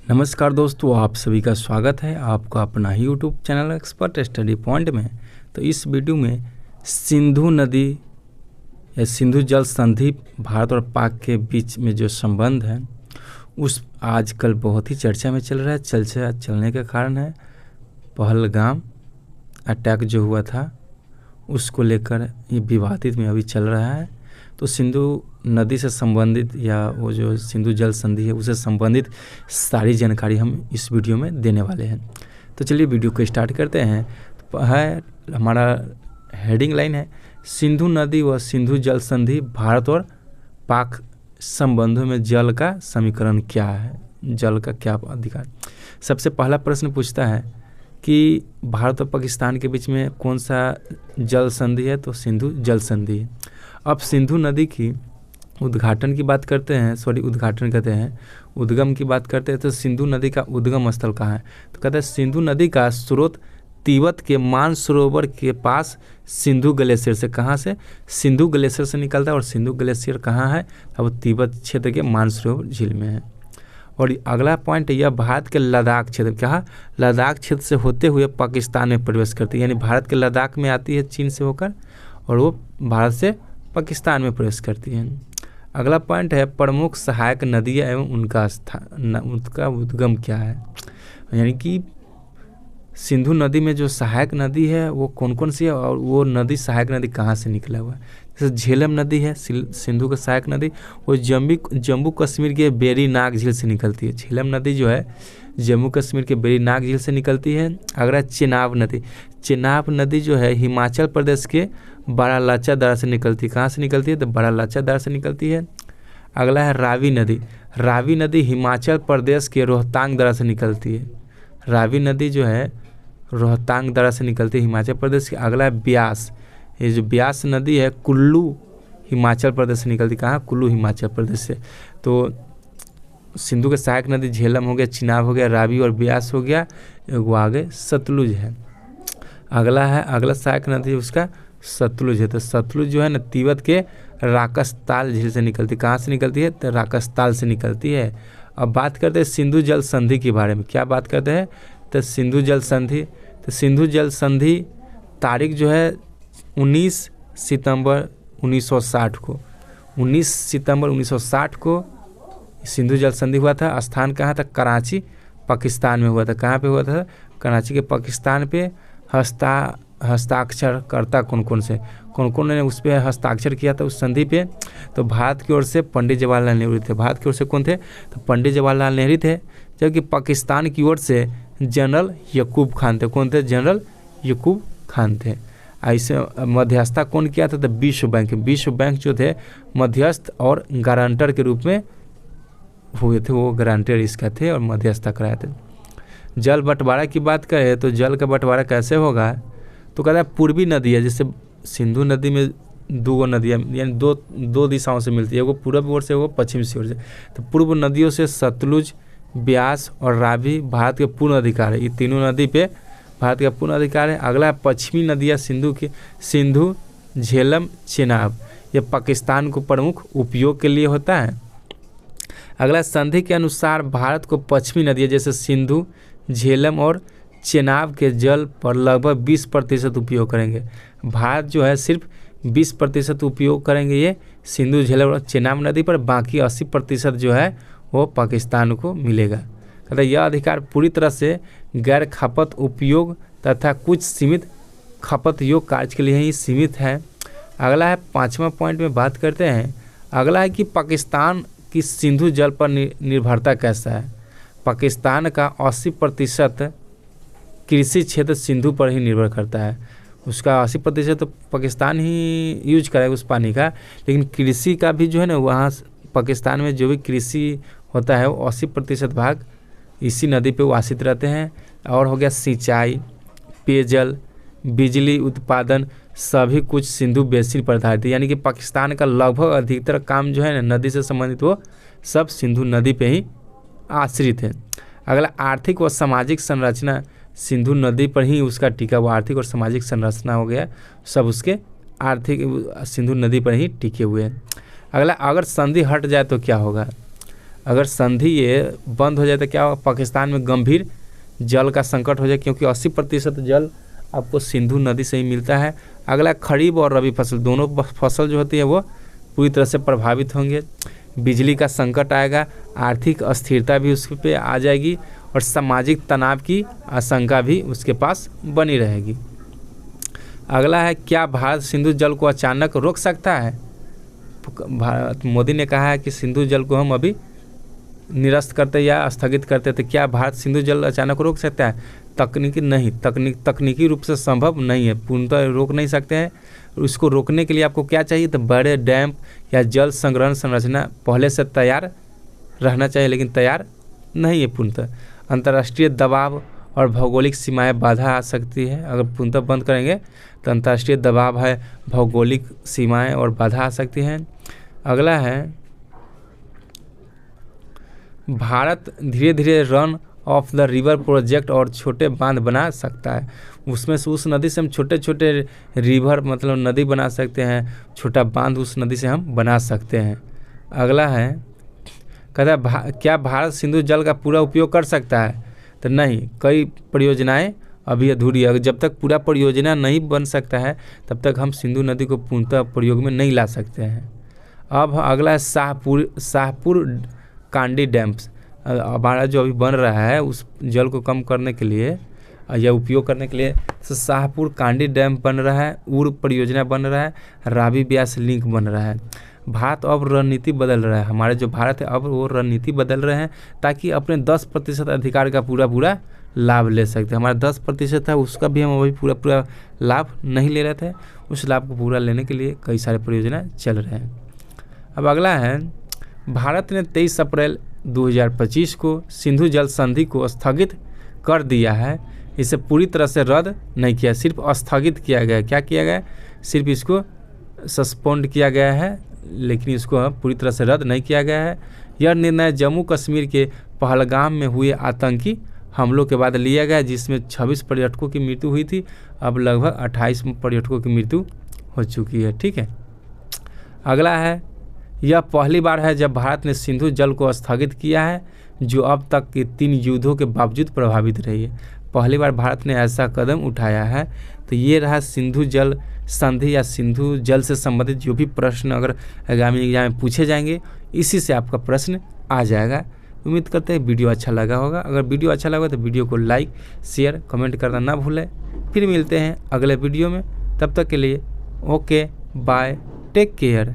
नमस्कार दोस्तों, आप सभी का स्वागत है आपका अपना ही YouTube channel Expert Study Point में। तो इस वीडियो में सिंधु नदी या सिंधु जल संधि भारत और पाक के बीच में जो संबंध है उस आजकल बहुत ही चर्चा में चल रहा है। चलने का कारण है पहलगाम अटैक जो हुआ था उसको लेकर ये विवादित में अभी चल रहा है। तो सिंधु नदी से संबंधित या वो जो सिंधु जल संधि है उससे संबंधित सारी जानकारी हम इस वीडियो में देने वाले हैं। तो चलिए वीडियो को स्टार्ट करते हैं। तो है हमारा हेडिंग लाइन है सिंधु नदी व सिंधु जल संधि भारत और पाक संबंधों में जल का समीकरण क्या है, जल का क्या अधिकार। सबसे पहला प्रश्न पूछता है कि भारत और पाकिस्तान के बीच में कौन सा जल संधि है, तो सिंधु जल संधि है। अब सिंधु नदी की उद्घाटन की बात करते हैं, उद्घाटन कहते हैं, उद्गम की बात करते हैं। तो सिंधु नदी का उद्गम स्थल कहाँ है, तो कहते हैं सिंधु नदी का स्रोत तिब्बत के मानसरोवर के पास सिंधु ग्लेशियर से, कहाँ से, सिंधु ग्लेशियर से निकलता है। और सिंधु ग्लेशियर कहाँ है, अब तिब्बत क्षेत्र के मानसरोवर झील में है। और अगला पॉइंट यह भारत के लद्दाख क्षेत्र, कहाँ, लद्दाख क्षेत्र से होते हुए पाकिस्तान में प्रवेश करती है, यानी भारत के लद्दाख में आती है चीन से होकर और वो भारत से पाकिस्तान में प्रवेश करती है। अगला पॉइंट है प्रमुख सहायक नदियाँ एवं उनका स्थान, उनका उद्गम क्या है, यानी कि सिंधु नदी में जो सहायक नदी है वो कौन कौन सी है और वो नदी सहायक नदी कहाँ से निकला हुआ है। जैसे झेलम नदी है सिंधु का सहायक नदी, वो जम्मू कश्मीर के बेरी नाग झील से निकलती है। झेलम नदी जो है जम्मू कश्मीर के बेरी नाग झील से निकलती है। अगला चेनाब नदी जो है हिमाचल प्रदेश के बारालाचा दर्रा से निकलती है। कहाँ से निकलती है, तो बारालाचा दर्रा से निकलती है। अगला है रावी नदी हिमाचल प्रदेश के रोहतांग दर्रा से निकलती है। रावी नदी जो है रोहतांग दर्रा से निकलती है हिमाचल प्रदेश की। अगला है ब्यास, ये जो ब्यास नदी है कुल्लू हिमाचल प्रदेश से निकलती, कहाँ, कुल्लू हिमाचल प्रदेश से। तो सिंधु के सहायक नदी झेलम हो गया, चिनाब हो गया, रावी और ब्यास हो गया, वो आगे सतलुज है। अगला सहायक नदी उसका सतलुज है। तो सतलुज जो है ना तिब्बत के राकसताल झील से निकलती, कहाँ से निकलती है, तो राकसताल से निकलती है। अब बात करते हैं सिंधु जल संधि के बारे में। क्या बात करते हैं, तो सिंधु जल संधि। तो सिंधु जल संधि तारीख जो है 19 सितंबर 1960 को, 19 सितंबर 1960 को सिंधु जल संधि हुआ था। स्थान कहाँ था, कराची पाकिस्तान में हुआ था। कहाँ पे हुआ था, कराची के पाकिस्तान पे। हस्ताक्षरकर्ता कौन ने उस पर हस्ताक्षर किया था उस संधि पे, तो भारत की ओर से पंडित जवाहरलाल नेहरू थे। भारत की ओर से कौन थे, तो पंडित जवाहरलाल नेहरू थे। जबकि पाकिस्तान की ओर से जनरल यकूब खान थे। कौन थे, जनरल यकूब खान थे। ऐसे मध्यस्थता कौन किया था, तो विश्व बैंक जो थे मध्यस्थ और गारंटर के रूप में हुए थे, वो गारंटर इसका थे और मध्यस्थता कराए थे। जल बंटवारा की बात करें तो जल का बंटवारा कैसे होगा, तो कहता है पूर्वी नदी है। जैसे सिंधु नदी में दो नदियाँ यानी दो दिशाओं से मिलती है, वो पूर्व ओर से, वो पश्चिम से ओर से। तो पूर्व नदियों से सतलुज, ब्यास और रावी भारत के पूर्ण अधिकार है। ये तीनों नदी पे भारत का पूर्ण अधिकार है। अगला है पश्चिमी नदियाँ सिंधु, झेलम, चेनाब, ये पाकिस्तान को प्रमुख उपयोग के लिए होता है। अगला संधि के अनुसार भारत को पश्चिमी नदियाँ जैसे सिंधु, झेलम और चेनाब के जल पर लगभग 20% उपयोग करेंगे। भारत जो है सिर्फ 20% उपयोग करेंगे ये सिंधु, झेलम और चेनाब नदी पर, बाकी 80% जो है वो पाकिस्तान को मिलेगा। कहता है यह अधिकार पूरी तरह से गैर खपत उपयोग तथा कुछ सीमित खपत योग कार्य के लिए ही सीमित है। अगला है 5वां पॉइंट में बात करते हैं। अगला है कि पाकिस्तान की सिंधु जल पर निर्भरता कैसा है। पाकिस्तान का 80% कृषि क्षेत्र सिंधु पर ही निर्भर करता है। उसका 80% तो पाकिस्तान ही यूज करेगा उस पानी का, लेकिन कृषि का भी जो है ना वहाँ पाकिस्तान में जो भी कृषि होता है वो 80% भाग इसी नदी पे वो आश्रित रहते हैं। और हो गया सिंचाई, पेयजल, बिजली उत्पादन, सभी कुछ सिंधु बेसिन पर आधारित है। यानी कि पाकिस्तान का लगभग अधिकतर काम जो है ना नदी से संबंधित वो सब सिंधु नदी पे ही आश्रित है। अगला आर्थिक व सामाजिक संरचना सिंधु नदी पर ही उसका टिका हुआ आर्थिक और सामाजिक संरचना हो गया, सब उसके आर्थिक सिंधु नदी पर ही टिके हुए हैं। अगला अगर संधि हट जाए तो क्या होगा। अगर संधि ये बंद हो जाए तो क्या होगा, पाकिस्तान में गंभीर जल का संकट हो जाए, क्योंकि 80% जल आपको सिंधु नदी से ही मिलता है। अगला खरीफ और रबी फसल, दोनों फसल जो होती है वो पूरी तरह से प्रभावित होंगे। बिजली का संकट आएगा, आर्थिक अस्थिरता भी उस पर आ जाएगी और सामाजिक तनाव की आशंका भी उसके पास बनी रहेगी। अगला है, क्या भारत सिंधु जल को अचानक रोक सकता है? मोदी ने कहा है कि सिंधु जल को हम अभी निरस्त करते या स्थगित करते, तो क्या भारत सिंधु जल अचानक रोक सकता है? तकनीकी रूप से संभव नहीं है, पूर्णतः रोक नहीं सकते हैं। इसको रोकने के लिए आपको क्या चाहिए, तो बड़े डैम या जल संग्रहण संरचना पहले से तैयार रहना चाहिए, लेकिन तैयार नहीं है पूर्णतः। अंतर्राष्ट्रीय दबाव और भौगोलिक सीमाएं बाधा आ सकती है, अगर पूर्णतः बंद करेंगे तो अंतर्राष्ट्रीय दबाव है, भौगोलिक सीमाएं और बाधा आ सकती हैं। अगला है, भारत धीरे धीरे run of the river project और छोटे बांध बना सकता है। उसमें से उस नदी से हम छोटे छोटे रिवर मतलब नदी बना सकते हैं, छोटा बांध उस नदी से हम बना सकते हैं। अगला है, कहता है क्या भारत सिंधु जल का पूरा उपयोग कर सकता है? तो नहीं, कई परियोजनाएं अभी अधूरी है। जब तक पूरा परियोजना नहीं बन सकता है तब तक हम सिंधु नदी को पूर्णतः प्रयोग में नहीं ला सकते हैं। अब अगला है शाहपुर कांडी डैम्स। हमारा जो अभी बन रहा है उस जल को कम करने के लिए या उपयोग करने के लिए शाहपुर कांडी डैम बन रहा है, उर परियोजना बन रहा है, रावी ब्यास लिंक बन रहा है। भारत अब रणनीति बदल रहा है, हमारे जो भारत है अब वो रणनीति बदल रहे हैं ताकि अपने 10% अधिकार का पूरा लाभ ले सकते हैं। हमारा 10% था, उसका भी हम अभी पूरा लाभ नहीं ले रहे थे, उस लाभ को पूरा लेने के लिए कई सारे परियोजना चल रहे हैं। अब अगला है, भारत ने 23 अप्रैल 2025 को सिंधु जल संधि को स्थगित कर दिया है। इसे पूरी तरह से रद्द नहीं किया, सिर्फ स्थगित किया गया। क्या किया गया? सिर्फ इसको सस्पेंड किया गया है, लेकिन इसको पूरी तरह से रद्द नहीं किया गया है। यह निर्णय जम्मू कश्मीर के पहलगाम में हुए आतंकी हमलों के बाद लिया गया, जिसमें 26 पर्यटकों की मृत्यु हुई थी। अब लगभग 28 पर्यटकों की मृत्यु हो चुकी है। ठीक है। अगला है, यह पहली बार है जब भारत ने सिंधु जल को स्थगित किया है, जो अब तक के 3 युद्धों के बावजूद प्रभावित रही है। पहली बार भारत ने ऐसा कदम उठाया है। तो ये रहा सिंधु जल संधि या सिंधु जल से संबंधित जो भी प्रश्न अगर आगामी एग्जाम में पूछे जाएंगे, इसी से आपका प्रश्न आ जाएगा। उम्मीद करते हैं वीडियो अच्छा लगा होगा। अगर वीडियो अच्छा लगा तो वीडियो को लाइक, शेयर, कमेंट करना ना भूलें। फिर मिलते हैं अगले वीडियो में, तब तक के लिए ओके बाय, टेक केयर।